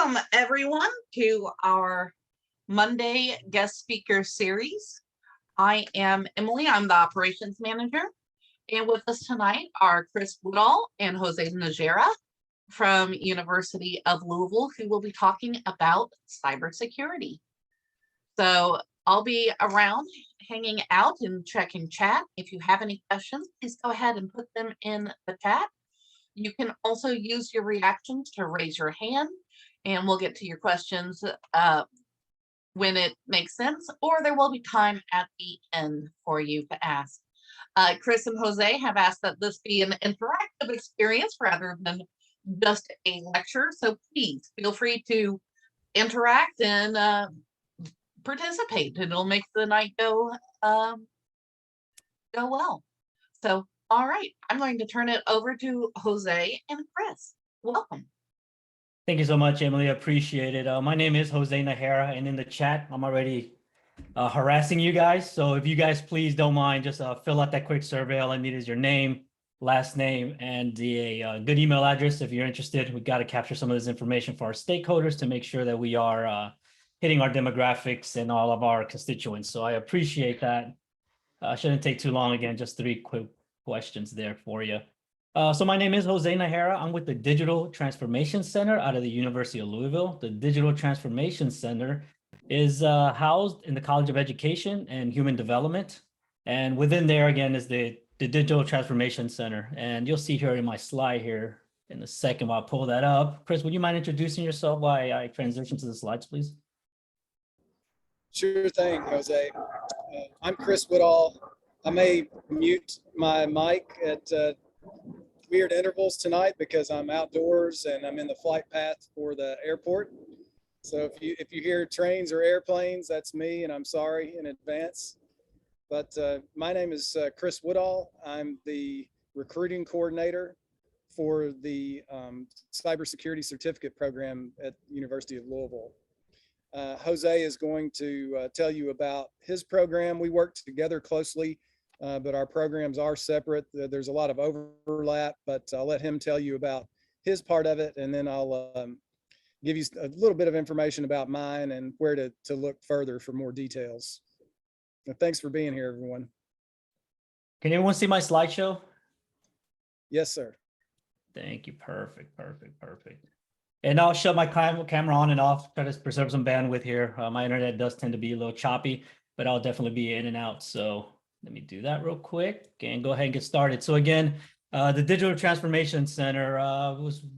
Welcome everyone to our Monday guest speaker series. I am Emily, I'm the operations manager. And with us tonight are Chris Woodall and Jose Najera from University of Louisville, who will be talking about cybersecurity. So I'll be around hanging out and checking chat. If you have any questions, please go ahead and put them in the chat. You can also use your reactions to raise your hand, and we'll get to your questions when it makes sense, or there will be time at the end for you to ask. Chris and Jose have asked that this be an interactive experience rather than just a lecture, so please feel free to interact and participate. It'll make the night go well. So, all right, I'm going to turn it over to Jose and Chris. Welcome. Thank you so much, Emily. I appreciate it. My name is Jose Najera, and in the chat, I'm already harassing you guys. So if you guys please don't mind, just fill out that quick survey. All I need is your name, last name, and the good email address if you're interested. We got to capture some of this information for our stakeholders to make sure that we are hitting our demographics and all of our constituents. So I appreciate that. Shouldn't take too long. Again, just 3 quick questions there for you. So my name is Jose Najera. I'm with the Digital Transformation Center out of the University of Louisville. The Digital Transformation Center is housed in the College of Education and Human Development. And within there, again, is the Digital Transformation Center. And you'll see here in my slide here in a second while I pull that up. Chris, would you mind introducing yourself while I transition to the slides, please? Sure thing, Jose. I'm Chris Woodall. I may mute my mic at weird intervals tonight because I'm outdoors and I'm in the flight path for the airport. So if you hear trains or airplanes, that's me, and I'm sorry in advance. But my name is Chris Woodall. I'm the recruiting coordinator for the Cybersecurity Certificate Program at the University of Louisville. Jose is going to tell you about his program. We work together closely, but our programs are separate. There's a lot of overlap, but I'll let him tell you about his part of it, and then I'll give you a little bit of information about mine and where to look further for more details. And thanks for being here, everyone. Can everyone see my slideshow? Yes, sir. Thank you. Perfect, perfect, perfect. And I'll shut my camera on and off, try to preserve some bandwidth here. My internet does tend to be a little choppy, but I'll definitely be in and out. So let me do that real quick and go ahead and get started. So again, the Digital Transformation Center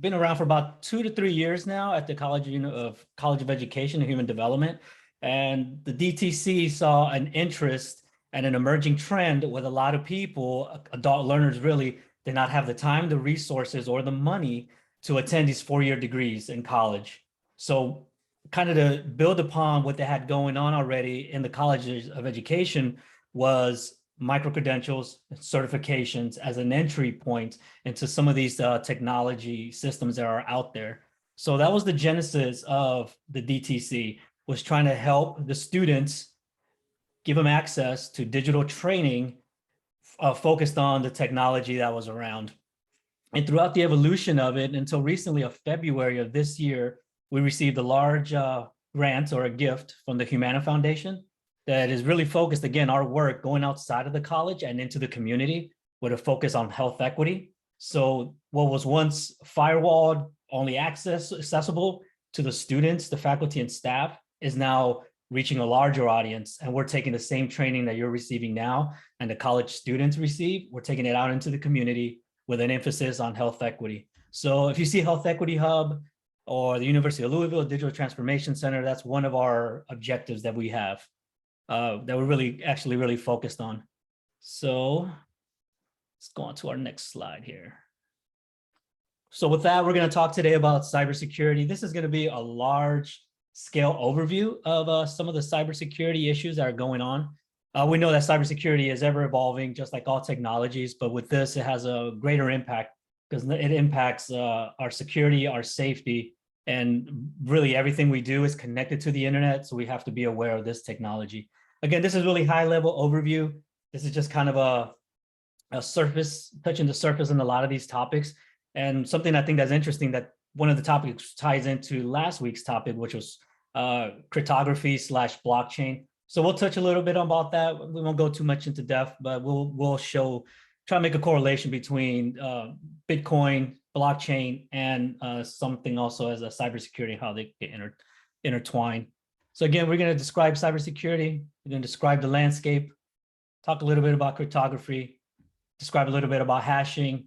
been around for about 2 to 3 years now at the College of Education and Human Development. And the DTC saw an interest and an emerging trend with a lot of people, adult learners really, did not have the time, the resources, or the money to attend these 4-year degrees in college. So kind of to build upon what they had going on already in the colleges of education was micro-credentials, certifications as an entry point into some of these technology systems that are out there. So that was the genesis of the DTC, was trying to help the students, give them access to digital training focused on the technology that was around. And throughout the evolution of it, until recently of February of this year, we received a large grant or a gift from the Humana Foundation that is really focused, again, our work going outside of the college and into the community with a focus on health equity. So what was once firewalled, only accessible to the students, the faculty and staff, is now reaching a larger audience. And we're taking the same training that you're receiving now and the college students receive, we're taking it out into the community with an emphasis on health equity. So if you see Health Equity Hub or the University of Louisville Digital Transformation Center, that's one of our objectives that we have, that we're really focused on. So let's go on to our next slide here. So with that, we're going to talk today about cybersecurity. This is going to be a large scale overview of some of the cybersecurity issues that are going on. We know that cybersecurity is ever evolving, just like all technologies, but with this, it has a greater impact because it impacts our security, our safety, and really everything we do is connected to the internet. So we have to be aware of this technology. Again, this is really high level overview. This is just kind of a surface, touching the surface in a lot of these topics. And something I think that's interesting that one of the topics ties into last week's topic, which was cryptography / blockchain. So we'll touch a little bit about that. We won't go too much into depth, but we'll try to make a correlation between Bitcoin, blockchain, and something also as a cybersecurity, how they get intertwined. So again, we're going to describe cybersecurity. We're going to describe the landscape, talk a little bit about cryptography, describe a little bit about hashing,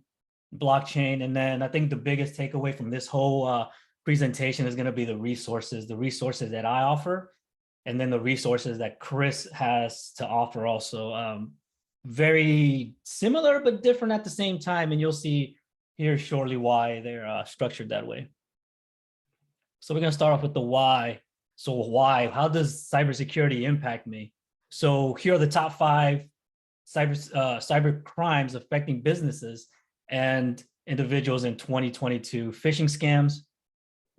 blockchain, and then I think the biggest takeaway from this whole presentation is going to be the resources that I offer, and then the resources that Chris has to offer also. Very similar, but different at the same time. And you'll see here shortly why they're structured that way. So we're going to start off with the why. So why? How does cybersecurity impact me? So here are the top 5 cyber crimes affecting businesses and individuals in 2022. Phishing scams,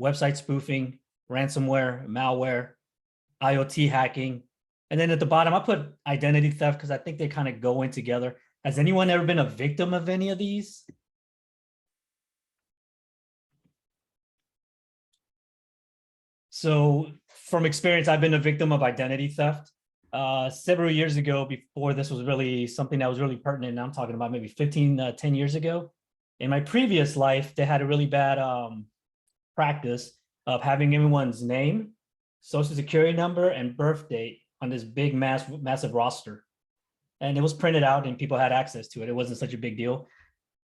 website spoofing, ransomware, malware, IoT hacking. And then at the bottom, I put identity theft because I think they kind of go in together. Has anyone ever been a victim of any of these? So from experience, I've been a victim of identity theft. Several years ago, before this was really something that was really pertinent, and I'm talking about maybe 10 years ago. In my previous life, they had a really bad practice of having everyone's name, social security number, and birth date on this big, massive roster. And it was printed out and people had access to it. It wasn't such a big deal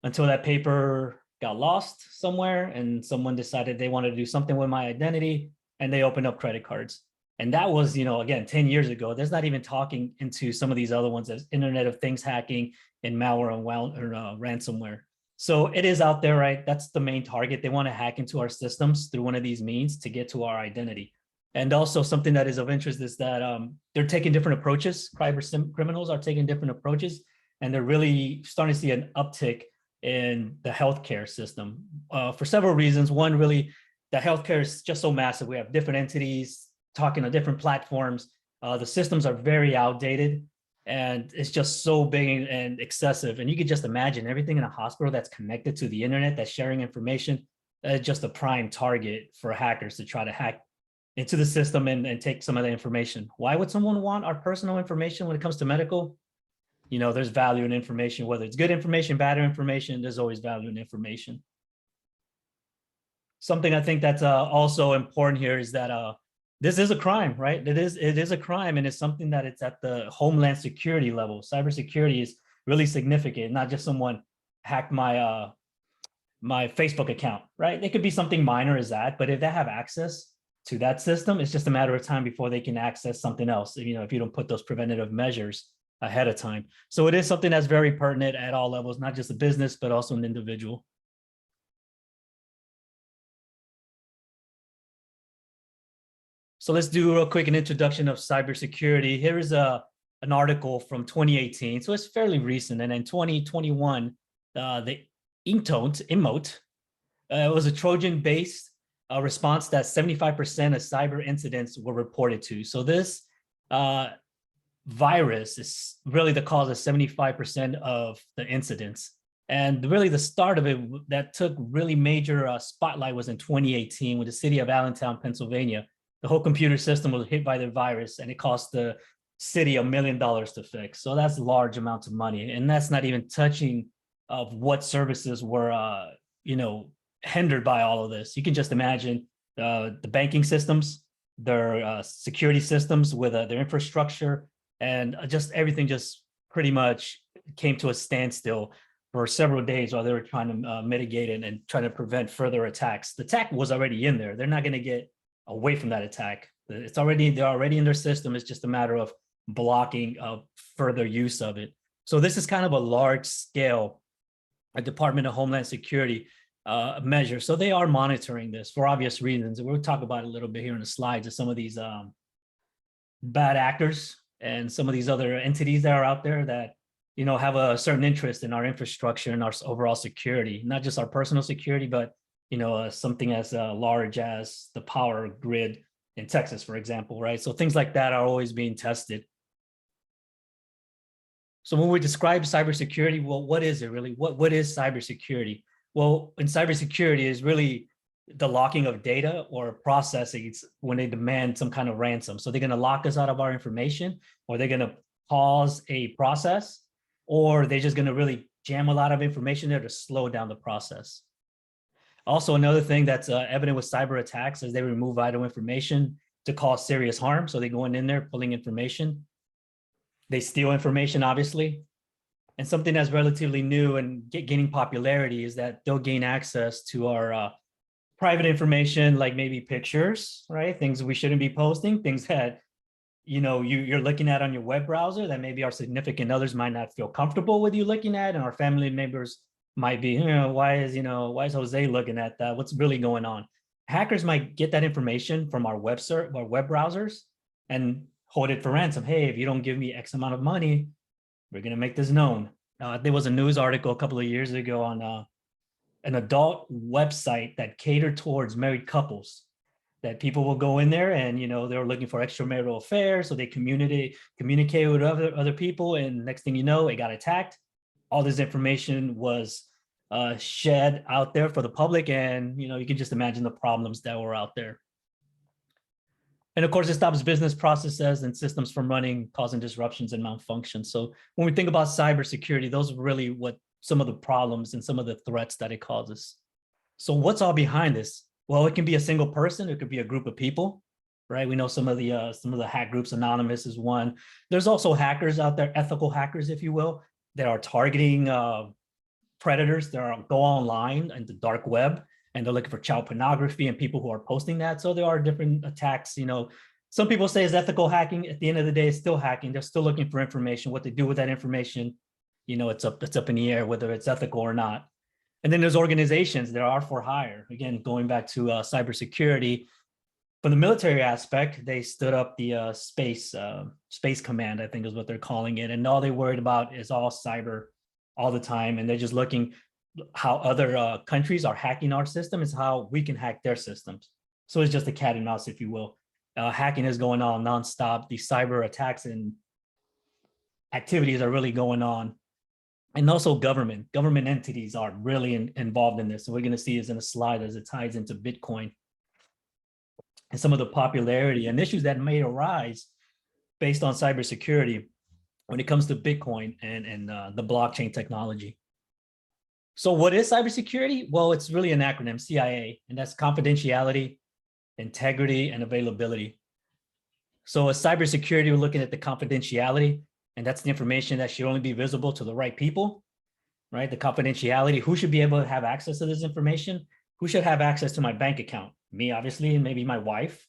until that paper got lost somewhere and someone decided they wanted to do something with my identity and they opened up credit cards. And that was, again, 10 years ago. There's not even talking into some of these other ones as Internet of Things hacking and malware and ransomware. So it is out there, right? That's the main target. They want to hack into our systems through one of these means to get to our identity. And also something that is of interest is that they're taking different approaches. Cyber criminals are taking different approaches, and they're really starting to see an uptick in the healthcare system for several reasons. One, really, the healthcare is just so massive. We have different entities talking on different platforms. The systems are very outdated, and it's just so big and excessive. And you could just imagine everything in a hospital that's connected to the internet, that's sharing information, just a prime target for hackers to try to hack into the system and take some of the information. Why would someone want our personal information when it comes to medical? There's value in information, whether it's good information, bad information, there's always value in information. Something I think that's also important here is that this is a crime, right? It is a crime, and it's something that it's at the Homeland Security level. Cybersecurity is really significant, not just someone hacked my my Facebook account, right? It could be something minor as that, but if they have access to that system, it's just a matter of time before they can access something else, if you don't put those preventative measures ahead of time. So it is something that's very pertinent at all levels, not just a business, but also an individual. So let's do real quick an introduction of cybersecurity. Here is an article from 2018, so it's fairly recent. And in 2021, the Emote was a Trojan-based response that 75% of cyber incidents were reported to. So this virus is really the cause of 75% of the incidents. And really the start of it that took really major spotlight was in 2018 with the city of Allentown, Pennsylvania. The whole computer system was hit by the virus and it cost the city $1 million to fix. So that's large amounts of money. And that's not even touching of what services were, hindered by all of this. You can just imagine the banking systems, their security systems with their infrastructure, and just everything just pretty much came to a standstill for several days while they were trying to mitigate it and trying to prevent further attacks. The attack was already in there. They're not going to get away from that attack. They're already in their system. It's just a matter of blocking further use of it. So this is kind of a large scale Department of Homeland Security measure. So they are monitoring this for obvious reasons. And we'll talk about it a little bit here in the slides of some of these bad actors and some of these other entities that are out there that, have a certain interest in our infrastructure and our overall security, not just our personal security, but, something as large as the power grid in Texas, for example, right? So things like that are always being tested. So when we describe cybersecurity, well, what is it really? What is cybersecurity? Well, in cybersecurity is really the locking of data or processing when they demand some kind of ransom. So they're going to lock us out of our information, or they're going to pause a process, or they're just going to really jam a lot of information there to slow down the process. Also, another thing that's evident with cyber attacks is they remove vital information to cause serious harm. So they're going in there, pulling information. They steal information, obviously. And something that's relatively new and gaining popularity is that they'll gain access to our private information, like maybe pictures, right? Things we shouldn't be posting, things that you're looking at on your web browser that maybe our significant others might not feel comfortable with you looking at, and our family members might be, why is Jose looking at that? What's really going on? Hackers might get that information from our web browsers and hold it for ransom. Hey, if you don't give me X amount of money, we're going to make this known. There was a news article a couple of years ago on an adult website that catered towards married couples, that people will go in there and, they were looking for extramarital affairs. So they communicate with other people. And next thing you know, it got attacked. All this information was shed out there for the public. And, you can just imagine the problems that were out there. And of course, it stops business processes and systems from running, causing disruptions and malfunctions. So when we think about cybersecurity, those are really what some of the problems and some of the threats that it causes. So what's all behind this? Well, it can be a single person. It could be a group of people, right? We know some of the hack groups. Anonymous is one. There's also hackers out there, ethical hackers, if you will, that are targeting predators that go online in the dark web, and they're looking for child pornography and people who are posting that. So there are different attacks. Some people say it's ethical hacking. At the end of the day, it's still hacking. They're still looking for information. What they do with that information, it's up in the air, whether it's ethical or not. And then there's organizations that are for hire. Again, going back to cybersecurity, from the military aspect, they stood up the space command, I think is what they're calling it. And all they worried about is all cyber all the time. And they're just looking how other countries are hacking our system is how we can hack their systems. So it's just a cat and mouse, if you will. Hacking is going on nonstop. These cyber attacks and activities are really going on. And also government entities are really involved in this. So we're going to see this in a slide as it ties into Bitcoin and some of the popularity and issues that may arise based on cybersecurity when it comes to Bitcoin and the blockchain technology. So what is cybersecurity? Well, it's really an acronym, CIA, and that's confidentiality, integrity, and availability. So as cybersecurity, we're looking at the confidentiality, and that's the information that should only be visible to the right people, right? The confidentiality, who should be able to have access to this information? Who should have access to my bank account? Me, obviously, and maybe my wife,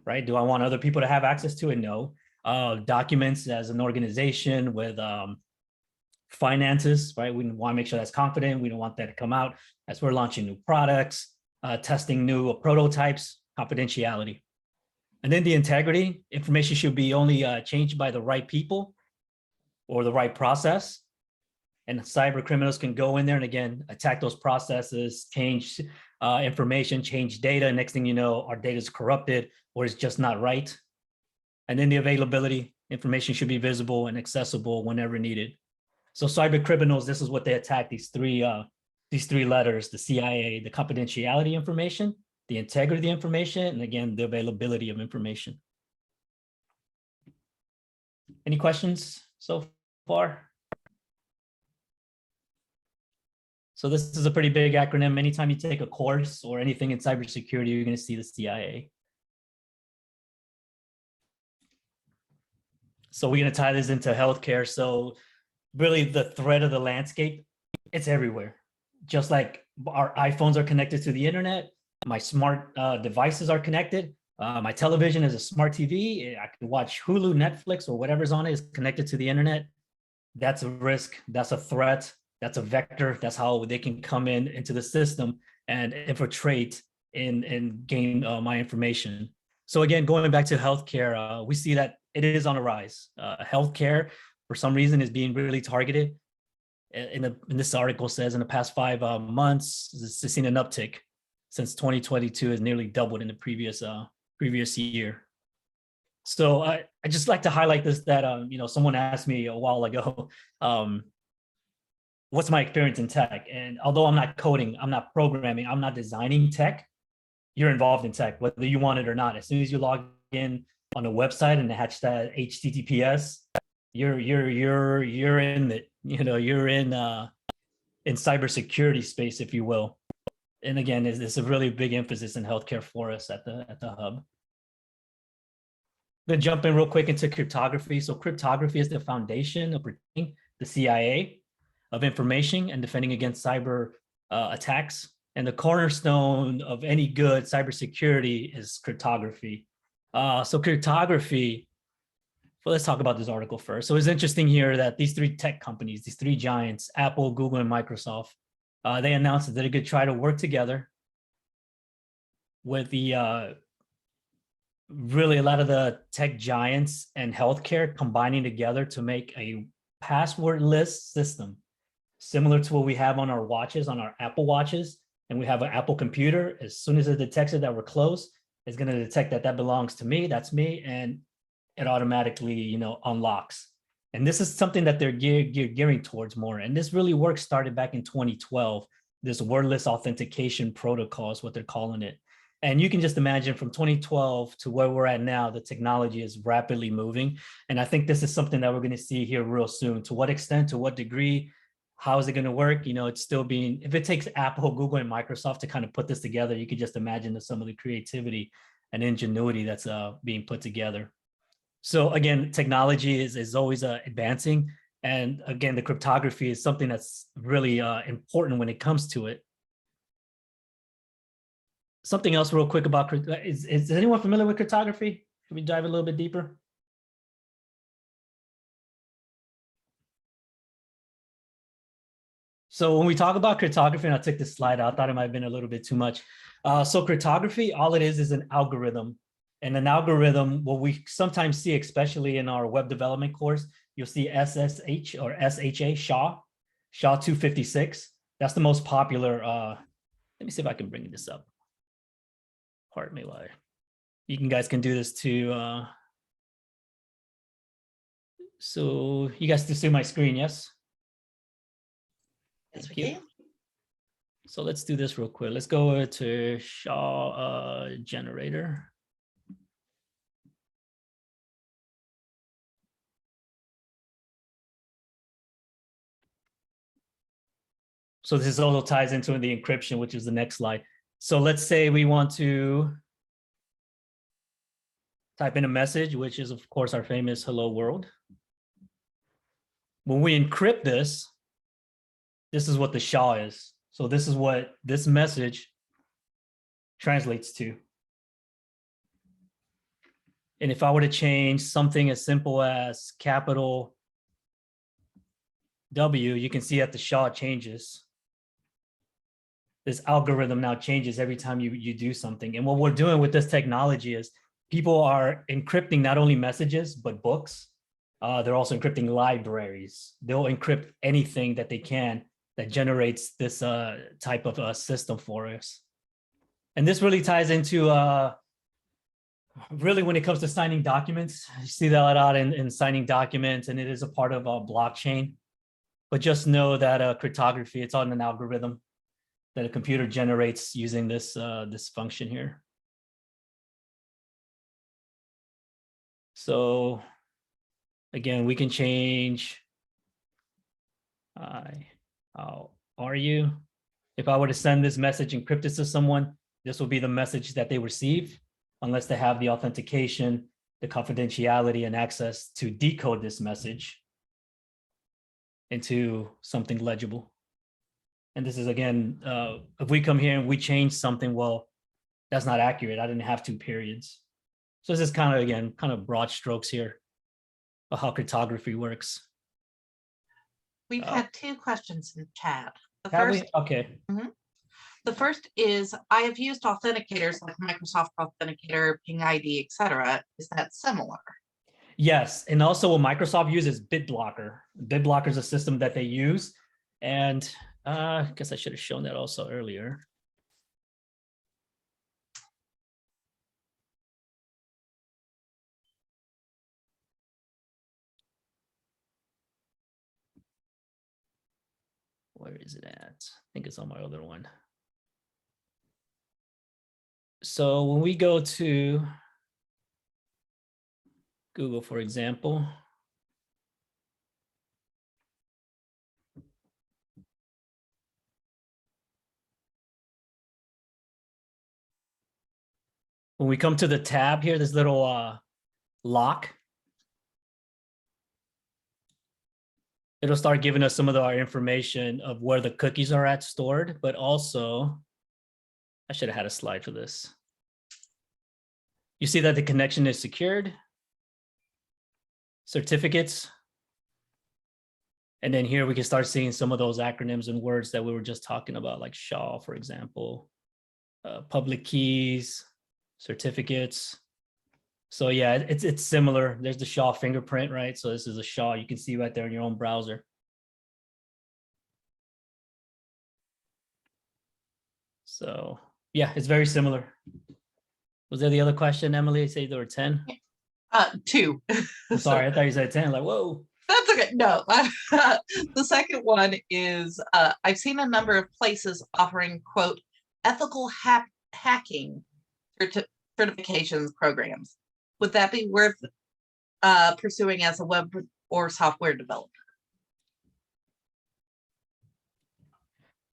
right? Do I want other people to have access to it? No. Documents as an organization with finances, right? We want to make sure that's confident. We don't want that to come out as we're launching new products, testing new prototypes, confidentiality. And then the integrity, information should be only changed by the right people or the right process. And cyber criminals can go in there and again, attack those processes, change information, change data. Next thing you know, our data is corrupted or it's just not right. And then the availability, information should be visible and accessible whenever needed. So cyber criminals, this is what they attack, these three letters, the CIA, the confidentiality information, the integrity of the information, and again, the availability of information. Any questions so far? So this is a pretty big acronym. Anytime you take a course or anything in cybersecurity, you're going to see the CIA. So we're going to tie this into healthcare. So really the threat of the landscape, it's everywhere. Just like our iPhones are connected to the internet, my smart devices are connected. My television is a smart TV. I can watch Hulu, Netflix, or whatever's on it is connected to the internet. That's a risk. That's a threat. That's a vector. That's how they can come into the system and infiltrate and gain my information. So again, going back to healthcare, we see that it is on a rise. Healthcare, for some reason, is being really targeted. In this article says in the past 5 months, it's seen an uptick. Since 2022 has nearly doubled in the previous year. So I just like to highlight this, that someone asked me a while ago, what's my experience in tech? And although I'm not coding, I'm not programming, I'm not designing tech, you're involved in tech, whether you want it or not. As soon as you log in on a website and attach that HTTPS, you're in the, you're in cybersecurity space, if you will. And again, it's a really big emphasis in healthcare for us at the hub. I'm gonna jump in real quick into cryptography. So cryptography is the foundation of protecting the CIA of information and defending against cyber attacks. And the cornerstone of any good cybersecurity is cryptography. So cryptography, well, let's talk about this article first. So it's interesting here that these three tech companies, these three giants, Apple, Google, and Microsoft, they announced that they could try to work together with the really a lot of the tech giants and healthcare combining together to make a passwordless system similar to what we have on our watches, on our Apple watches. And we have an Apple computer. As soon as it detects it that we're close, it's going to detect that that belongs to me, that's me, and it automatically, unlocks. And this is something that they're gearing towards more. And this really work started back in 2012. This wordless authentication protocol is what they're calling it. And you can just imagine from 2012 to where we're at now, the technology is rapidly moving. And I think this is something that we're going to see here real soon. To what extent, to what degree, how is it going to work? It's still being, if it takes Apple, Google, and Microsoft to kind of put this together, you could just imagine some of the creativity and ingenuity that's being put together. So again, technology is always advancing. And again, the cryptography is something that's really important when it comes to it. Something else real quick about, is anyone familiar with cryptography? Can we dive a little bit deeper? So when we talk about cryptography, and I took this slide out, I thought it might have been a little bit too much. So cryptography, all it is an algorithm. And an algorithm, what we sometimes see, especially in our web development course, you'll see SSH or SHA, SHA 256. That's the most popular. Let me see if I can bring this up. Pardon me while you guys can do this too. So you guys can see my screen, yes? Yes, we Thank you. can. So let's do this real quick. Let's go to SHA generator. So this also ties into the encryption, which is the next slide. So let's say we want to type in a message, which is of course our famous hello world. When we encrypt this is what the SHA is. So this is what this message translates to. And if I were to change something as simple as capital W, you can see that the SHA changes. This algorithm now changes every time you do something. And what we're doing with this technology is people are encrypting not only messages, but books. They're also encrypting libraries. They'll encrypt anything that they can that generates this type of system for us. And this really ties into really when it comes to signing documents. You see that a lot in signing documents, and it is a part of a blockchain. But just know that cryptography, it's on an algorithm that a computer generates using this this function here. So again, we can change how are you? If I were to send this message encrypted to someone, this will be the message that they receive, unless they have the authentication, the confidentiality, and access to decode this message into something legible. And this is, again, if we come here and we change something, well, that's not accurate. I didn't have 2 periods. So this is kind of, again, kind of broad strokes here of how cryptography works. We've had 2 questions in chat. The Have first, we? Okay. the first is, I have used authenticators like Microsoft Authenticator, Ping ID, etc. Is that similar? Yes, and also what Microsoft uses BitBlocker. BitBlocker is a system that they use, and I guess I should have shown that also earlier. Where is it at? I think it's on my other one. So when we go to Google, for example, when we come to the tab here, this little lock, it'll start giving us some of our information of where the cookies are at stored, but also, I should have had a slide for this. You see that the connection is secured, certificates, and then here we can start seeing some of those acronyms and words that we were just talking about, like SHA, for example, public keys, certificates. So yeah, it's similar. There's the SHA fingerprint, right? So this is a SHA you can see right there in your own browser. So yeah, it's very similar. Was there the other question, Emily? Say there were 10. 2. I'm sorry, I thought you said 10. Like, whoa. That's okay. No, the second one is I've seen a number of places offering, quote, ethical hacking certifications programs. Would that be worth pursuing as a web or software developer?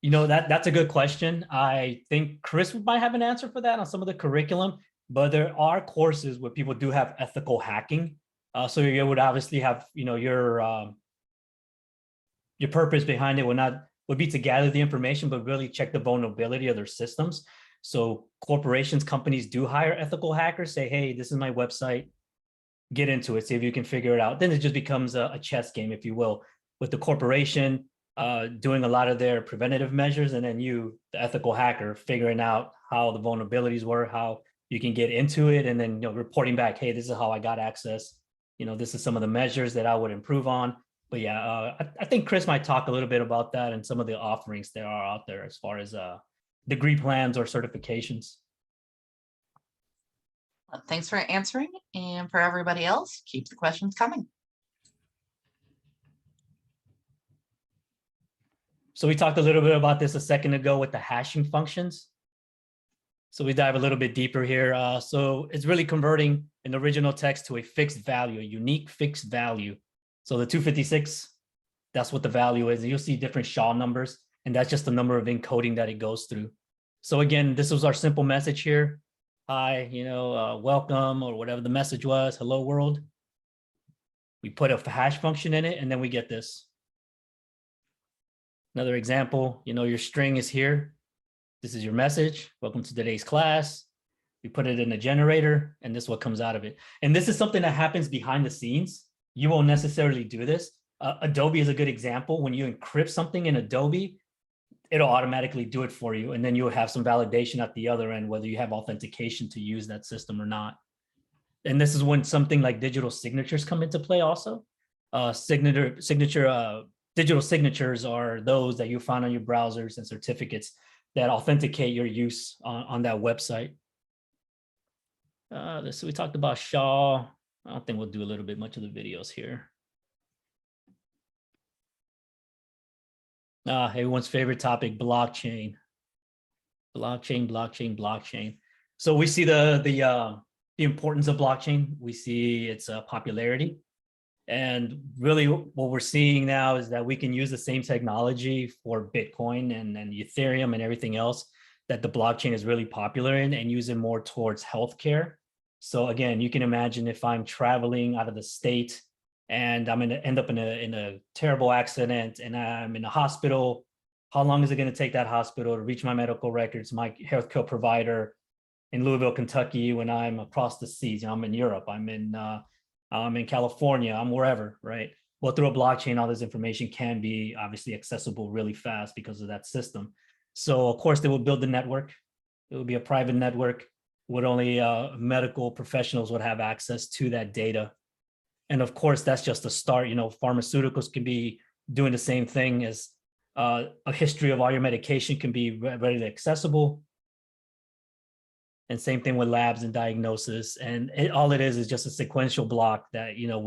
You know, that's a good question. I think Chris might have an answer for that on some of the curriculum, but there are courses where people do have ethical hacking. So you would obviously have, you know, your purpose behind it would be to gather the information, but really check the vulnerability of their systems. So corporations, companies do hire ethical hackers, say, hey, this is my website, get into it, see if you can figure it out. Then it just becomes a chess game, if you will, with the corporation doing a lot of their preventative measures, and then you, the ethical hacker, figuring out how the vulnerabilities were, how you can get into it, and then, you know, reporting back, hey, this is how I got access. You know, this is some of the measures that I would improve on. But yeah, I think Chris might talk a little bit about that and some of the offerings there are out there as far as degree plans or certifications. Thanks for answering. And for everybody else, keep the questions coming. So we talked a little bit about this a second ago with the hashing functions. So we dive a little bit deeper here. So it's really converting an original text to a fixed value, a unique fixed value. So the 256, that's what the value is. And you'll see different SHA numbers, and that's just the number of encoding that it goes through. So again, this was our simple message here. Hi, you know, welcome, or whatever the message was, hello world. We put a hash function in it, and then we get this. Another example, you know, your string is here. This is your message. Welcome to today's class. We put it in a generator, and this is what comes out of it. And this is something that happens behind the scenes. You won't necessarily do this. Adobe is a good example. When you encrypt something in Adobe, it'll automatically do it for you. And then you'll have some validation at the other end, whether you have authentication to use that system or not. And this is when something like digital signatures come into play also. Digital signatures are those that you find on your browsers and certificates that authenticate your use on that website. So we talked about SHA. I don't think we'll do a little bit much of the videos here. Everyone's favorite topic, blockchain. Blockchain. So we see the importance of blockchain. We see its popularity. And really what we're seeing now is that we can use the same technology for Bitcoin and Ethereum and everything else that the blockchain is really popular in, and use it more towards healthcare. So again, you can imagine if I'm traveling out of the state and I'm going to end up in a terrible accident and I'm in a hospital, how long is it going to take that hospital to reach my medical records, my healthcare provider in Louisville, Kentucky, when I'm across the seas? You know, I'm in Europe, I'm in California, I'm wherever, right? Well, through a blockchain, all this information can be obviously accessible really fast because of that system. So of course they will build the network. It would be a private network with only medical professionals would have access to that data. And of course, that's just a start. You know, pharmaceuticals can be doing the same thing, as a history of all your medication can be readily accessible. And same thing with labs and diagnosis. And all it is just a sequential block that, you know,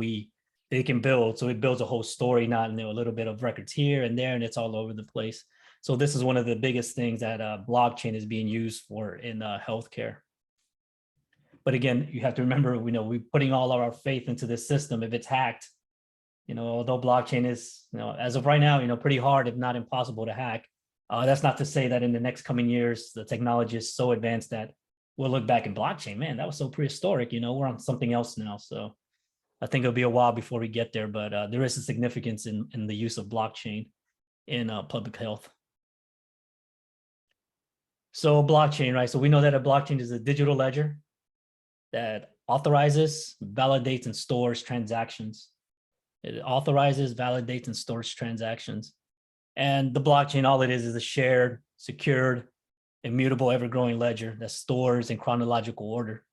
they can build. So it builds a whole story, not, you know, a little bit of records here and there, and it's all over the place. So this is one of the biggest things that blockchain is being used for in healthcare. But again, you have to remember, we're putting all of our faith into this system. If it's hacked, although blockchain is, as of right now, pretty hard, if not impossible to hack. That's not to say that in the next coming years, the technology is so advanced that we'll look back at blockchain, man, that was so prehistoric, we're on something else now. So I think it'll be a while before we get there, but there is a significance in the use of blockchain in public health. So blockchain, right? So we know that a blockchain is a digital ledger that authorizes, validates, and stores transactions. It authorizes, validates, and stores transactions. And the blockchain, all it is a shared, secured, immutable, ever-growing ledger that stores in chronological order.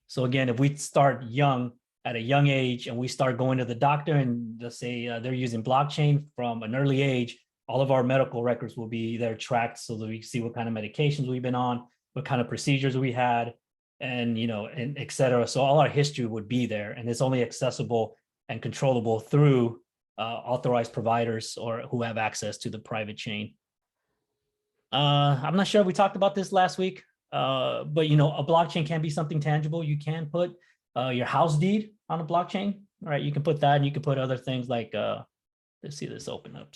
So again, if we start young, at a young age, and we start going to the doctor and let's say they're using blockchain from an early age, all of our medical records will be there tracked so that we see what kind of medications we've been on, what kind of procedures we had, and and et cetera. So all our history would be there, and it's only accessible and controllable through authorized providers or who have access to the private chain. I'm not sure if we talked about this last week, but a blockchain can be something tangible. You can put your house deed on a blockchain, right? You can put that, and you can put other things like, let's see this open up.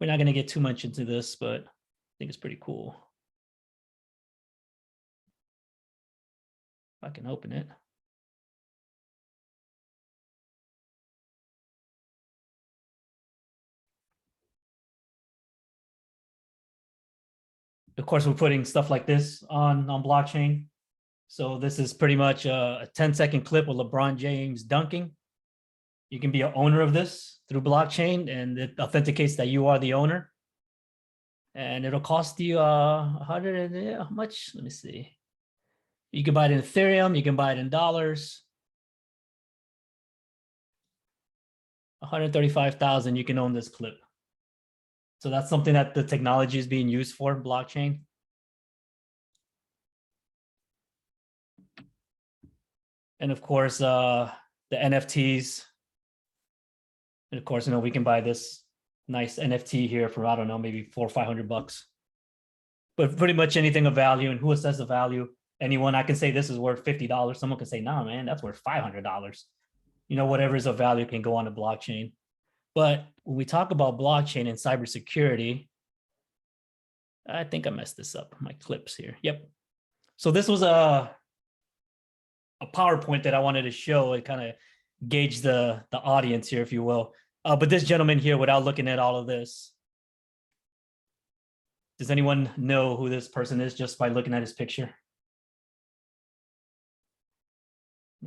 We're not going to get too much into this, but I think it's pretty cool. If I can open it. Of course, we're putting stuff like this on blockchain. So this is pretty much a 10-second clip of LeBron James dunking. You can be an owner of this through blockchain, and it authenticates that you are the owner. And it'll cost you how much? Let me see. You can buy it in Ethereum. You can buy it in dollars. 135,000. You can own this clip. So that's something that the technology is being used for, blockchain. And of course, the NFTs. And of course, we can buy this nice NFT here for, I don't know, maybe $400 or $500. But pretty much anything of value, and who assesses the value? Anyone. I can say this is worth $50. Someone can say, nah, man, that's worth $500. Whatever is of value can go on a blockchain. But when we talk about blockchain and cybersecurity, I think I messed this up, my clips here. Yep. So this was a PowerPoint that I wanted to show. It kind of gauge the audience here, if you will. But this gentleman here, without looking at all of this, does anyone know who this person is just by looking at his picture?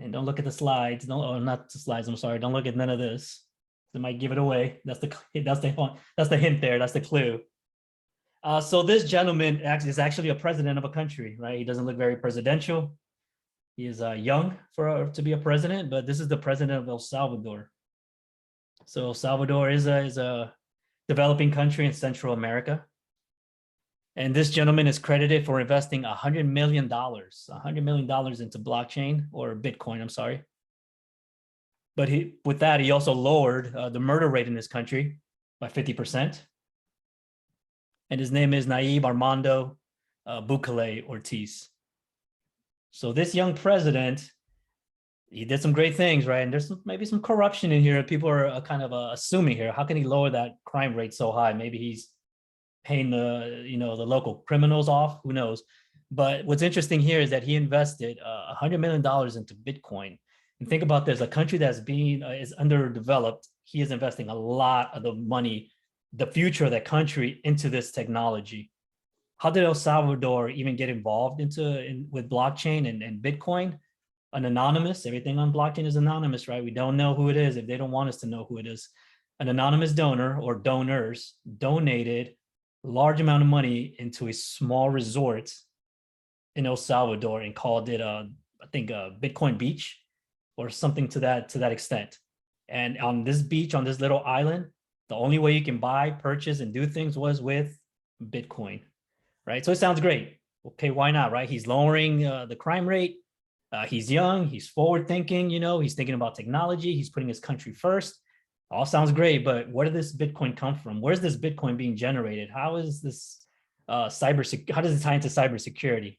And don't look at the slides. No, oh, not the slides. I'm sorry. Don't look at none of this. It might give it away. That's the hint there. That's the clue. So this gentleman is actually a president of a country, right? He doesn't look very presidential. He is young to be a president, but this is the president of El Salvador. So El Salvador is a developing country in Central America. And this gentleman is credited for investing $100 million into blockchain or Bitcoin, I'm sorry. But with that, he also lowered the murder rate in this country by 50%. And his name is Nayib Armando Bukele Ortiz. So this young president, he did some great things, right? And there's maybe some corruption in here. People are kind of assuming here, how can he lower that crime rate so high? Maybe he's paying the local criminals off, who knows? But what's interesting here is that he invested $100 million into Bitcoin. And think about this, a country that's is underdeveloped, he is investing a lot of the money, the future of that country, into this technology. How did El Salvador even get involved with blockchain and Bitcoin? An anonymous, everything on blockchain is anonymous, right? We don't know who it is if they don't want us to know who it is. An anonymous donor or donors donated a large amount of money into a small resort in El Salvador and called it, I think, Bitcoin Beach or something to that extent. And on this beach, on this little island, the only way you can buy, purchase, and do things was with Bitcoin, right? So it sounds great. Okay, why not, right? He's lowering the crime rate. He's young, he's forward thinking, he's thinking about technology. He's putting his country first. All sounds great, but where did this Bitcoin come from? Where's this Bitcoin being generated? How is this how does it tie into cybersecurity?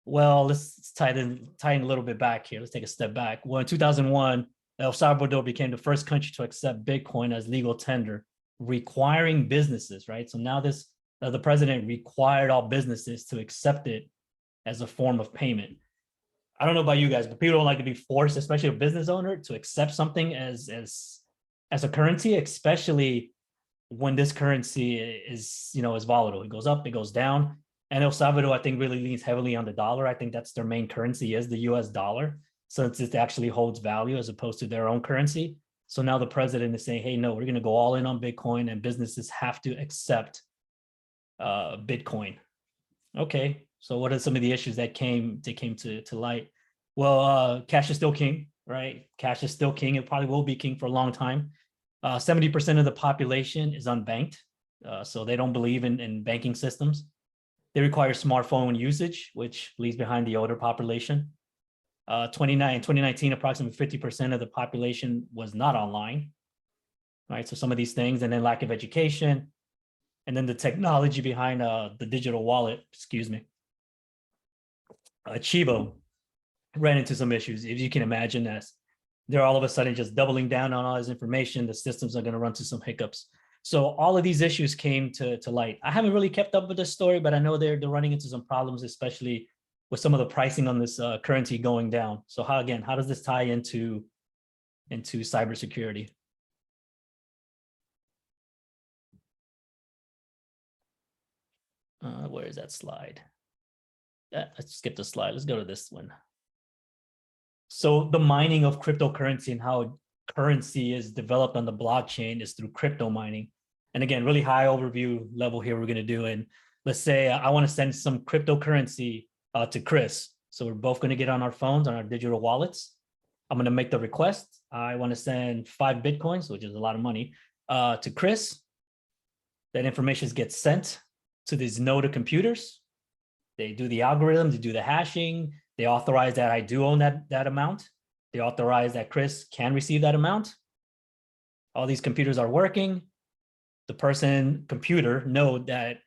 Well, let's tie in a little bit back here. Let's take a step back. Well, in 2001, El Salvador became the first country to accept Bitcoin as legal tender, requiring businesses, right? So now the president required all businesses to accept it as a form of payment. I don't know about you guys, but people don't like to be forced, especially a business owner, to accept something as a currency, especially when this currency is volatile. It goes up, it goes down. And El Salvador, I think, really leans heavily on the dollar. I think that's their main currency, is the US dollar, since it actually holds value as opposed to their own currency. So now the president is saying, hey, no, we're going to go all in on Bitcoin, and businesses have to accept Bitcoin. Okay, so what are some of the issues that came to light? Well, cash is still king, right? Cash is still king. It probably will be king for a long time. 70% of the population is unbanked, so they don't believe in banking systems. They require smartphone usage, which leaves behind the older population. In 2019, approximately 50% of the population was not online, right? So some of these things, and then lack of education, and then the technology behind the digital wallet, Chivo ran into some issues. If you can imagine, as they're all of a sudden just doubling down on all this information, the systems are going to run into some hiccups. So all of these issues came to light. I haven't really kept up with this story, but I know they're running into some problems, especially with some of the pricing on this currency going down. So how does this tie into cybersecurity? Where is that slide? Let's skip the slide. Let's go to this one. So the mining of cryptocurrency and how currency is developed on the blockchain is through crypto mining. And again, really high overview level here we're going to do. And let's say I want to send some cryptocurrency to Chris. So we're both going to get on our phones, on our digital wallets. I'm going to make the request. I want to send 5 Bitcoins, which is a lot of money, to Chris. That information gets sent to these node computers. They do the algorithm, they do the hashing. They authorize that I do own that amount. They authorize that Chris can receive that amount. All these computers are working. The computer node that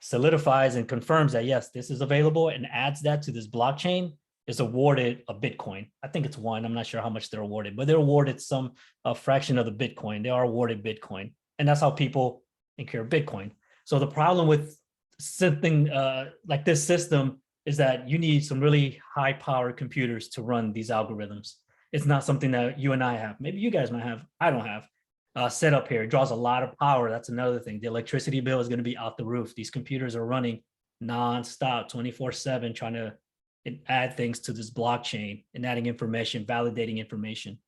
solidifies and confirms that, yes, this is available, and adds that to this blockchain, is awarded a Bitcoin. I think it's 1. I'm not sure how much they're awarded, but they're awarded some fraction of the Bitcoin. They are awarded Bitcoin. And that's how people incur Bitcoin. So the problem with something like this system is that you need some really high powered computers to run these algorithms. It's not something that you and I have. Maybe you guys might have. I don't have set up here. It draws a lot of power. That's another thing. The electricity bill is going to be out the roof. These computers are running nonstop, 24/7, trying to add things to this blockchain and adding information, validating information.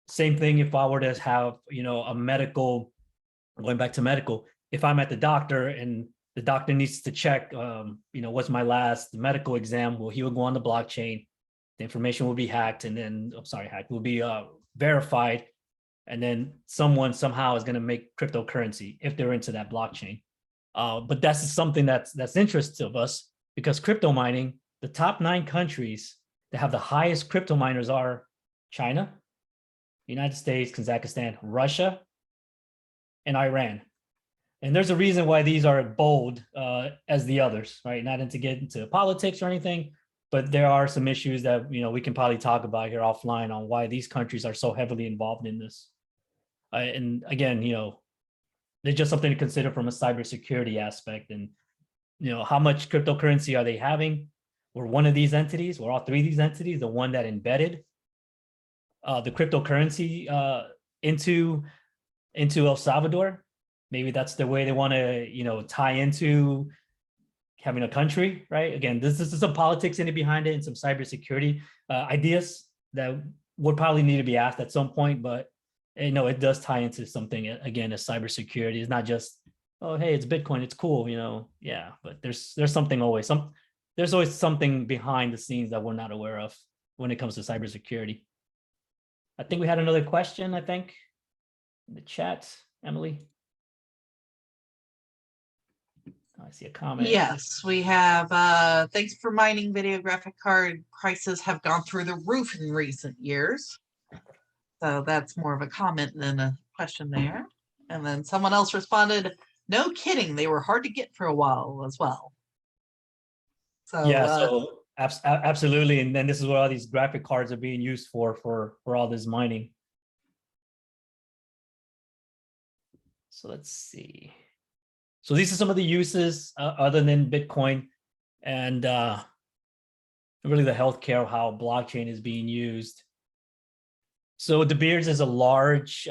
Same thing if I were to have, a medical, going back to medical, if I'm at the doctor and the doctor needs to check, what's my last medical exam? Well, he will go on the blockchain. The information will be hacked, and then, will be verified. And then someone somehow is going to make cryptocurrency if they're into that blockchain. But that's something that's interest of us, because crypto mining, the top 9 countries that have the highest crypto miners are China, United States, Kazakhstan, Russia, and Iran. And there's a reason why these are bold as the others, right? Not to get into politics or anything, but there are some issues that, we can probably talk about here offline on why these countries are so heavily involved in this. And again, there's just something to consider from a cybersecurity aspect. And, how much cryptocurrency are they having? Were one of these entities, or all 3 of these entities, the one that embedded the cryptocurrency into El Salvador? Maybe that's the way they want to, tie into having a country, right? Again, this is some politics in it behind it, and some cybersecurity ideas that would probably need to be asked at some point. But it does tie into something, again, as cybersecurity. It's not just, oh, hey, it's Bitcoin, it's cool, yeah. But there's something always there's always something behind the scenes that we're not aware of when it comes to cybersecurity. I think we had another question. I think in the chat, Emily. I see a comment. Yes, we have, thanks for mining. Video graphic card prices have gone through the roof in recent years. So that's more of a comment than a question there. And then someone else responded, no kidding, they were hard to get for a while as well. So, yeah, so Absolutely. And then this is what all these graphic cards are being used for all this mining. So let's see. So these are some of the uses other than Bitcoin and really the healthcare, how blockchain is being used. So De Beers is a large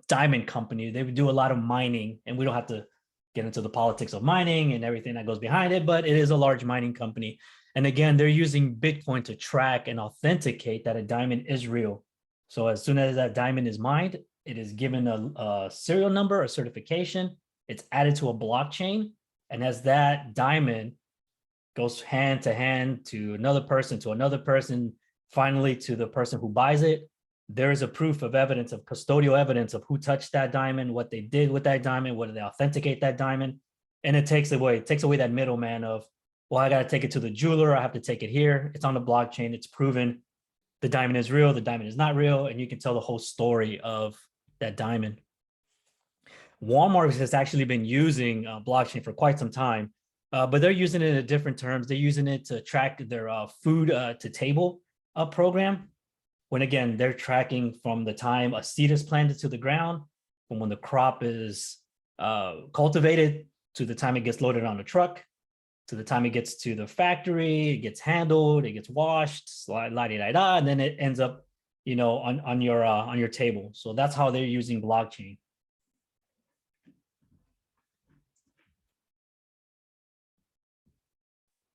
diamond company. They would do a lot of mining, and we don't have to get into the politics of mining and everything that goes behind it, but it is a large mining company. And again, they're using Bitcoin to track and authenticate that a diamond is real. So as soon as that diamond is mined, it is given a serial number, a certification, it's added to a blockchain. And as that diamond goes hand to another person, finally to the person who buys it, there is a proof of evidence, of custodial evidence of who touched that diamond, what they did with that diamond, what did they authenticate that diamond. And it takes away that middleman of, well, I got to take it to the jeweler, I have to take it here. It's on the blockchain, it's proven the diamond is real, the diamond is not real, and you can tell the whole story of that diamond. Walmart has actually been using blockchain for quite some time, but they're using it in different terms. They're using it to track their food to table program. When again, they're tracking from the time a seed is planted to the ground, from when the crop is cultivated to the time it gets loaded on the truck, to the time it gets to the factory, it gets handled, it gets washed, la-di-da-da, and then it ends up, you know, on your table. So that's how they're using blockchain.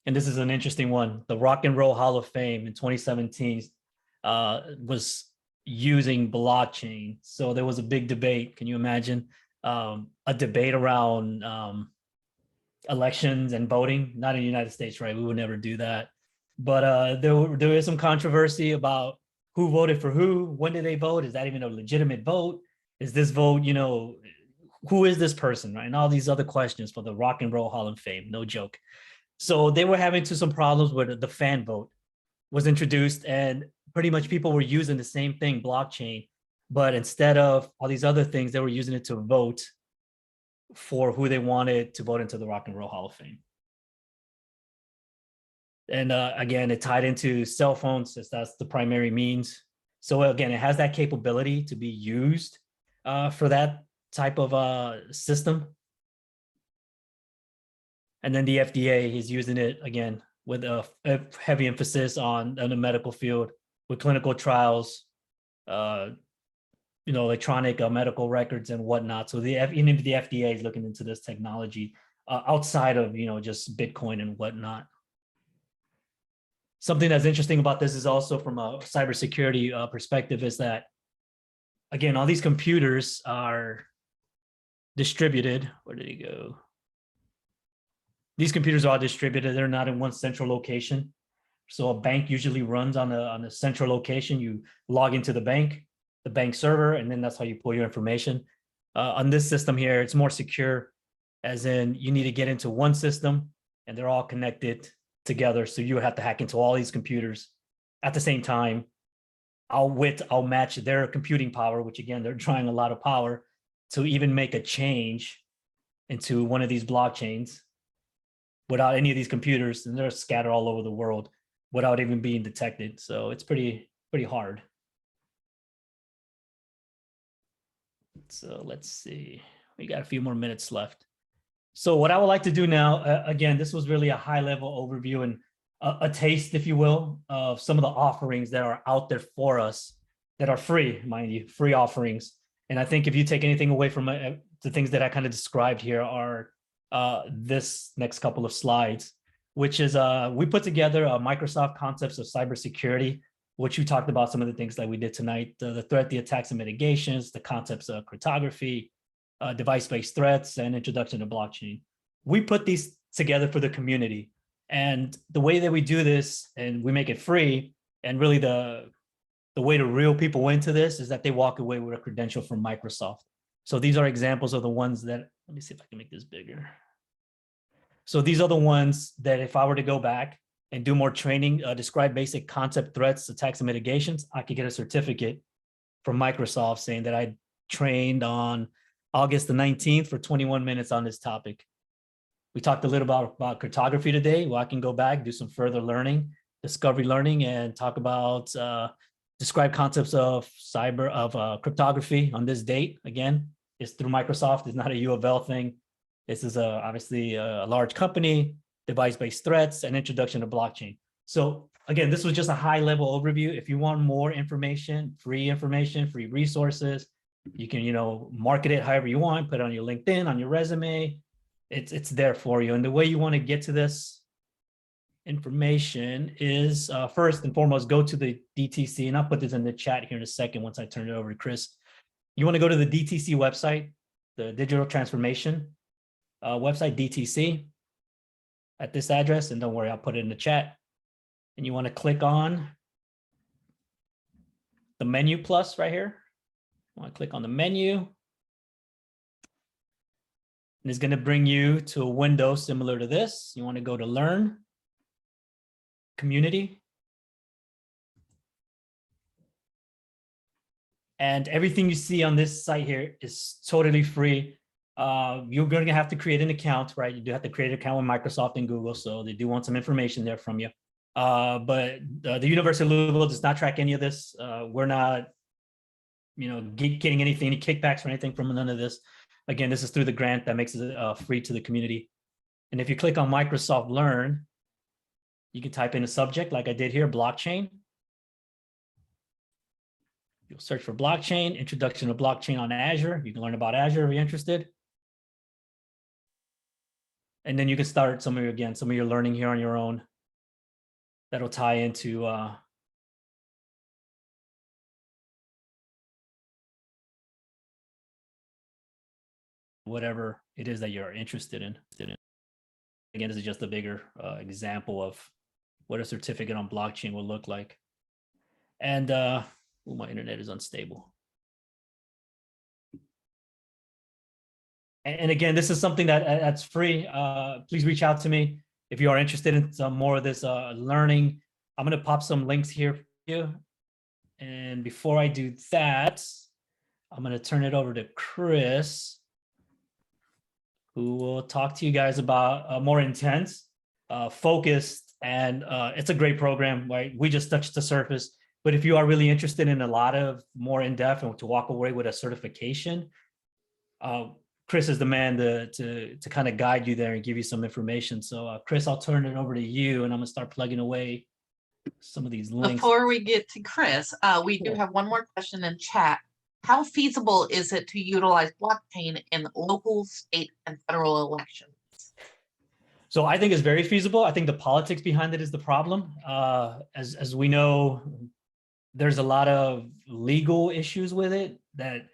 And this is an interesting one. The Rock and Roll Hall of Fame in 2017 was using blockchain. So there was a big debate. Can you imagine a debate around elections and voting? Not in the United States, right? We would never do that. But there is some controversy about who voted for who. When did they vote? Is that even a legitimate vote? Is this vote, you know, who is this person, right? And all these other questions for the Rock and Roll Hall of Fame, no joke. So they were having some problems with the fan vote was introduced, and pretty much people were using the same thing, blockchain, but instead of all these other things, they were using it to vote for who they wanted to vote into the Rock and Roll Hall of Fame. And again, it tied into cell phones, since that's the primary means. So again, it has that capability to be used for that type of system. And then the FDA is using it again with a heavy emphasis on the medical field with clinical trials, you know, electronic medical records and whatnot. So even the FDA is looking into this technology outside of, you know, just Bitcoin and whatnot. Something that's interesting about this is also from a cybersecurity perspective is that, again, all these computers are distributed. Where did he go? These computers are distributed. They're not in one central location. So a bank usually runs on a central location. You log into the bank server, and then that's how you pull your information. On this system here, it's more secure, as in you need to get into one system and they're all connected together. So you would have to hack into all these computers at the same time. I'll match their computing power, which again, they're trying a lot of power to even make a change into one of these blockchains without any of these computers, and they're scattered all over the world without even being detected. So it's pretty hard. So let's see, we got a few more minutes left. So what I would like to do now, again, this was really a high level overview and a taste, if you will, of some of the offerings that are out there for us that are free, mind you, free offerings. And I think if you take anything away from the things that I kind of described here are this next couple of slides, which is we put together a Microsoft concepts of cybersecurity, which you talked about some of the things that we did tonight, the threat, the attacks and mitigations, the concepts of cryptography, device-based threats, and introduction to blockchain. We put these together for the community. And the way that we do this, and we make it free, and really the way to reel people into this is that they walk away with a credential from Microsoft. So these are examples of the ones that, let me see if I can make this bigger. So these are the ones that if I were to go back and do more training, describe basic concept threats, attacks, and mitigations, I could get a certificate from Microsoft saying that I trained on August the 19th for 21 minutes on this topic. We talked a little about cryptography today. Well, I can go back, do some further learning, discovery learning, and talk about describe concepts of cryptography on this date. Again, it's through Microsoft. It's not a UofL thing. This is obviously a large company, device-based threats, and introduction to blockchain. So again, this was just a high-level overview. If you want more information, free resources, you can, market it however you want, put it on your LinkedIn, on your resume. It's there for you. And the way you want to get to this information is first and foremost, go to the DTC, and I'll put this in the chat here in a second once I turn it over to Chris. You want to go to the DTC website, the digital transformation website, DTC, at this address, and don't worry, I'll put it in the chat. And you want to click on the menu plus right here. You want to click on the menu. And it's going to bring you to a window similar to this. You want to go to Learn, Community. And everything you see on this site here is totally free. You're going to have to create an account, right? You do have to create an account with Microsoft and Google, so they do want some information there from you. But the University of Louisville does not track any of this. We're not, getting any kickbacks or anything from none of this. Again, this is through the grant that makes it free to the community. And if you click on Microsoft Learn, you can type in a subject like I did here, blockchain. You'll search for blockchain, introduction to blockchain on Azure. You can learn about Azure if you're interested. And then you can start some of your learning here on your own. That'll tie into whatever it is that you're interested in. Again, this is just a bigger example of what a certificate on blockchain will look like. And my internet is unstable. And again, this is something that's free. Please reach out to me if you are interested in some more of this learning. I'm going to pop some links here for you. And before I do that, I'm going to turn it over to Chris, who will talk to you guys about a more intense, focused, and it's a great program, right? We just touched the surface. But if you are really interested in a lot of more in-depth and to walk away with a certification, Chris is the man to kind of guide you there and give you some information. So Chris, I'll turn it over to you, and I'm gonna start plugging away some of these links. Before we get to Chris, we do have one more question in chat. How feasible is it to utilize blockchain in local, state, and federal elections? So I think it's very feasible. I think the politics behind it is the problem. As we know, there's a lot of legal issues with it. That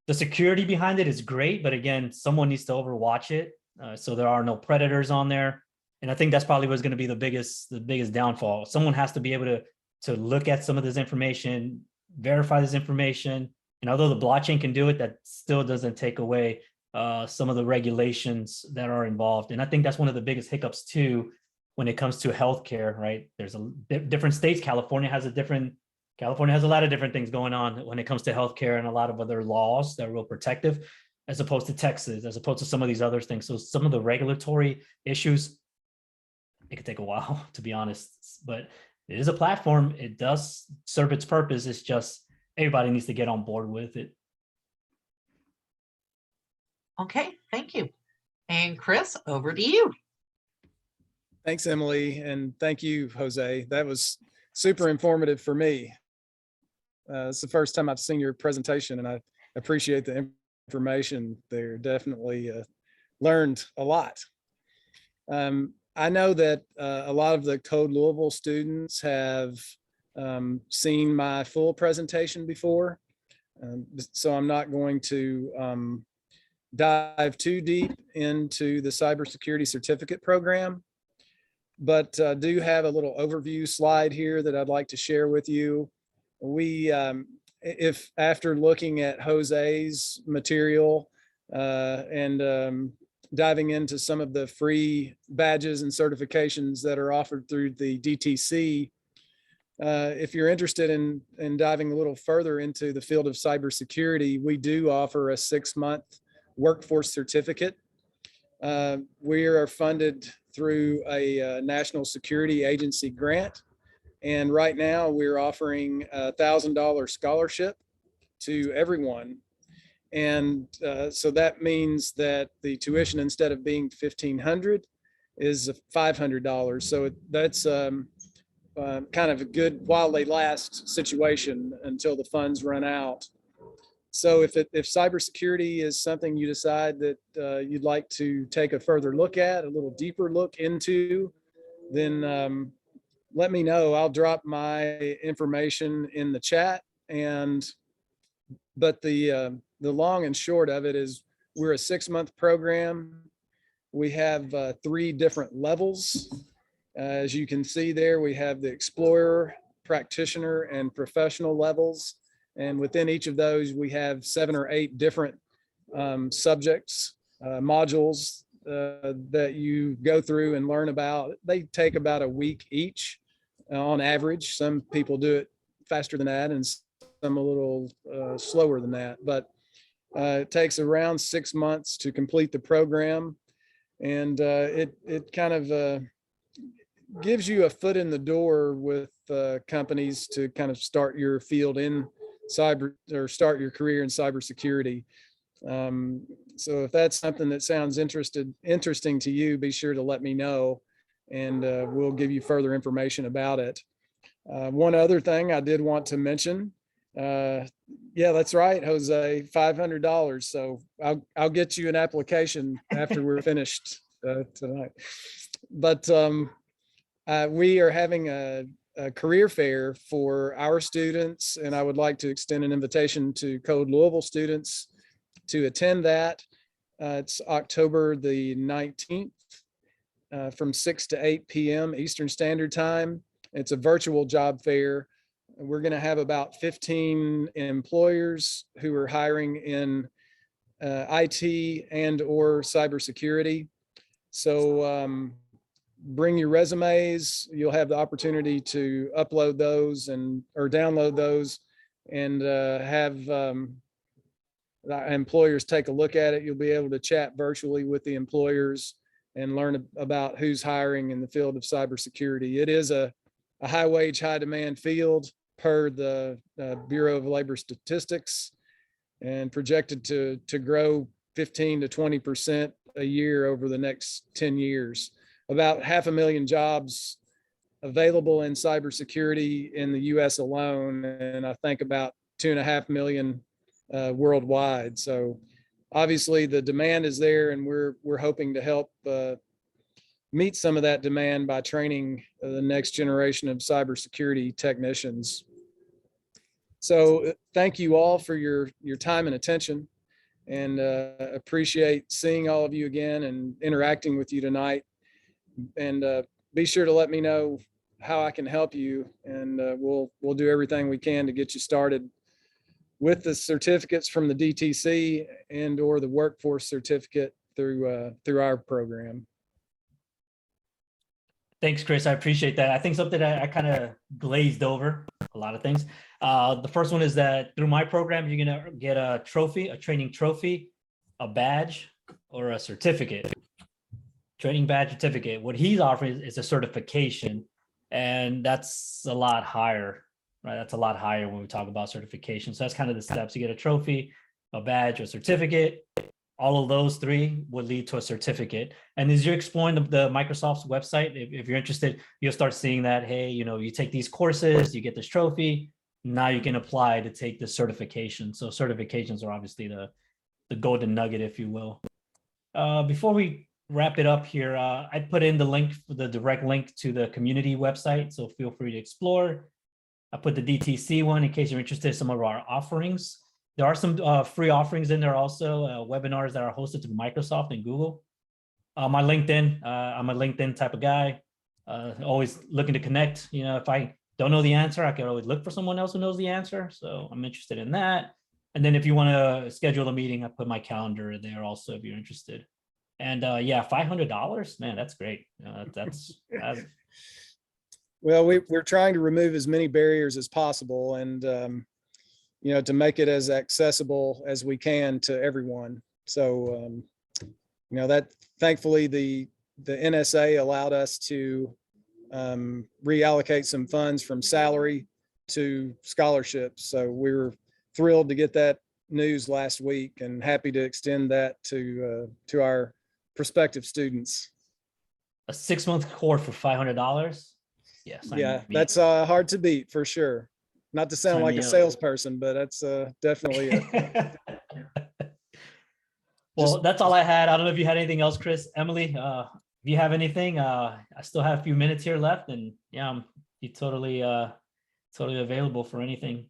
the security behind it is great, but again, someone needs to overwatch it, so there are no predators on there. And I think that's probably what's going to be the biggest downfall. Someone has to be able to look at some of this information, verify this information. And although the blockchain can do it, that still doesn't take away some of the regulations that are involved. And I think that's one of the biggest hiccups too when it comes to healthcare, right? There's different states. California has a lot of different things going on when it comes to healthcare and a lot of other laws that are real protective, as opposed to Texas, as opposed to some of these other things. So some of the regulatory issues, it could take a while, to be honest, but it is a platform. It does serve its purpose. It's just everybody needs to get on board with it. Okay, thank you. And Chris, over to you. Thanks, Emily, and thank you, Jose. That was super informative for me. It's the first time I've seen your presentation, and I appreciate the information there. Definitely learned a lot. I know that a lot of the Code Louisville students have seen my full presentation before, so I'm not going to dive too deep into the cybersecurity certificate program, but do have a little overview slide here that I'd like to share with you. We, if after looking at Jose's material and diving into some of the free badges and certifications that are offered through the DTC, if you're interested in diving a little further into the field of cybersecurity, we do offer a 6-month workforce certificate. We are funded through a national security agency grant. And right now we're offering a $1,000 scholarship to everyone. And so that means that the tuition, instead of being $1,500, is $500. So that's kind of a good while they last situation until the funds run out. So if cybersecurity is something you decide that you'd like to take a further look at, a little deeper look into, then let me know. I'll drop my information in the chat. But the long and short of it is we're a 6-month program. We have 3 different levels. As you can see there, we have the explorer, practitioner, and professional levels. And within each of those, we have 7 or 8 different subjects, modules that you go through and learn about. They take about a week each on average. Some people do it faster than that and some a little slower than that. But it takes around 6 months to complete the program. And it kind of gives you a foot in the door with companies to kind of start your field in cyber, or start your career in cybersecurity. So if that's something that sounds interesting to you, be sure to let me know, and we'll give you further information about it. One other thing I did want to mention, yeah, that's right, Jose, $500. So I'll get you an application after we're finished tonight. But we are having a career fair for our students, and I would like to extend an invitation to Code Louisville students to attend that. It's October the 19th from 6 to 8 p.m. Eastern Standard Time. It's a virtual job fair. We're going to have about 15 employers who are hiring in IT and or cybersecurity. So bring your resumes. You'll have the opportunity to upload those or download those, and have the employers take a look at it. You'll be able to chat virtually with the employers and learn about who's hiring in the field of cybersecurity. It is a high wage, high demand field per the Bureau of Labor Statistics, and projected to grow 15 to 20% a year over the next 10 years. About 500,000 jobs available in cybersecurity in the US alone, and I think about 2.5 million worldwide. So obviously the demand is there, and we're hoping to help meet some of that demand by training the next generation of cybersecurity technicians. So thank you all for your time and attention, and appreciate seeing all of you again and interacting with you tonight. And be sure to let me know how I can help you, and we'll do everything we can to get you started with the certificates from the DTC and or the workforce certificate through our program. Thanks, Chris. I appreciate that. I think something that I kind of glazed over a lot of things. The first one is that through my program, you're going to get a trophy, a training trophy, a badge, or a certificate. Training badge, certificate. What he's offering is a certification, and that's a lot higher, right? That's a lot higher when we talk about certification. So that's kind of the steps. You get a trophy, a badge, or certificate. All of those 3 would lead to a certificate. And as you're exploring the Microsoft's website, if you're interested, you'll start seeing that, hey, you take these courses, you get this trophy, now you can apply to take the certification. So certifications are obviously the golden nugget, if you will. Before we wrap it up here, I put in the direct link to the community website, so feel free to explore. I put the DTC one in case you're interested in some of our offerings. There are some free offerings in there also, webinars that are hosted through Microsoft and Google. My LinkedIn, I'm a LinkedIn type of guy, always looking to connect. If I don't know the answer, I can always look for someone else who knows the answer. So I'm interested in that. And then if you want to schedule a meeting, I put my calendar there also if you're interested. And yeah, $500, man, that's great. That's Well, we're trying to remove as many barriers as possible, and to make it as accessible as we can to everyone. So you know, that thankfully the NSA allowed us to reallocate some funds from salary to scholarships. So we were thrilled to get that news last week and happy to extend that to our prospective students. A 6-month course for $500. Yes. Yeah, that's hard to beat for sure. Not to sound Sign like me a up. salesperson, but that's definitely Well, that's all I had. I don't know if you had anything else, Chris. Emily, if you have anything, I still have a few minutes here left, and yeah, you totally available for anything.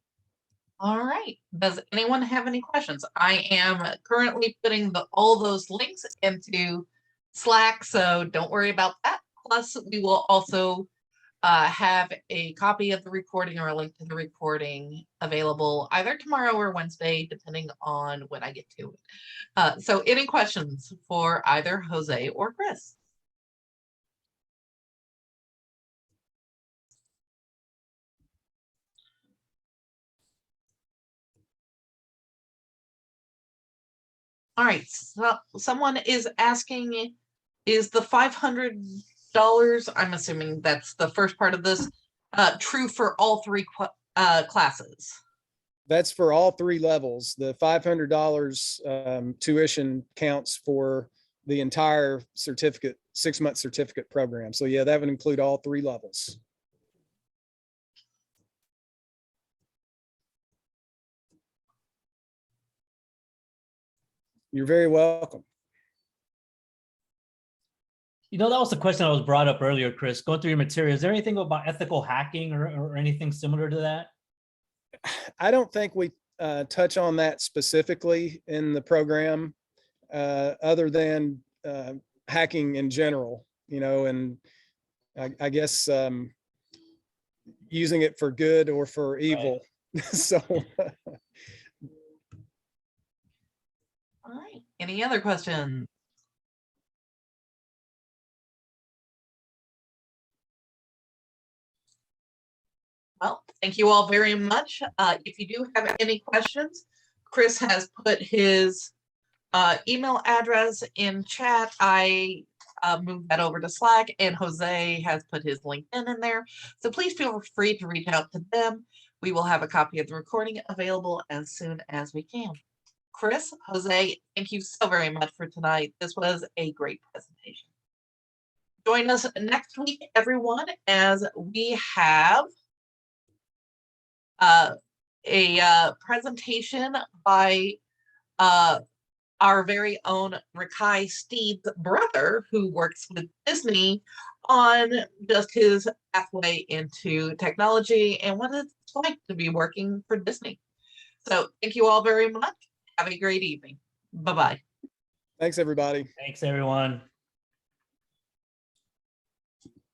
All right. Does anyone have any questions? I am currently putting all those links into Slack, so don't worry about that. Plus, we will also have a copy of the recording or a link to the recording available either tomorrow or Wednesday, depending on when I get to it. So any questions for either Jose or Chris? All right, so someone is asking, is the $500, I'm assuming that's the first part of this, true for all three classes? that's for all 3 levels. The $500 tuition counts for the entire certificate, 6-month certificate program. So yeah, that would include all 3 levels. You're very welcome. You know, that was the question that was brought up earlier, Chris. Going through your material, is there anything about ethical hacking or anything similar to that? I don't think we touch on that specifically in the program, other than hacking in general, you know, and I guess using it for good or for evil. Right. So. All right, any other questions? Well, thank you all very much. If you do have any questions, Chris has put his email address in chat. I moved that over to Slack, and Jose has put his LinkedIn in there. So please feel free to reach out to them. We will have a copy of the recording available as soon as we can. Chris, Jose, thank you so very much for tonight. This was a great presentation. Join us next week, everyone, as we have a presentation by our very own Rakai Steve's brother, who works with Disney on just his pathway into technology and what it's like to be working for Disney. So thank you all very much. Have a great evening. Bye-bye. Thanks, everybody. Thanks, everyone.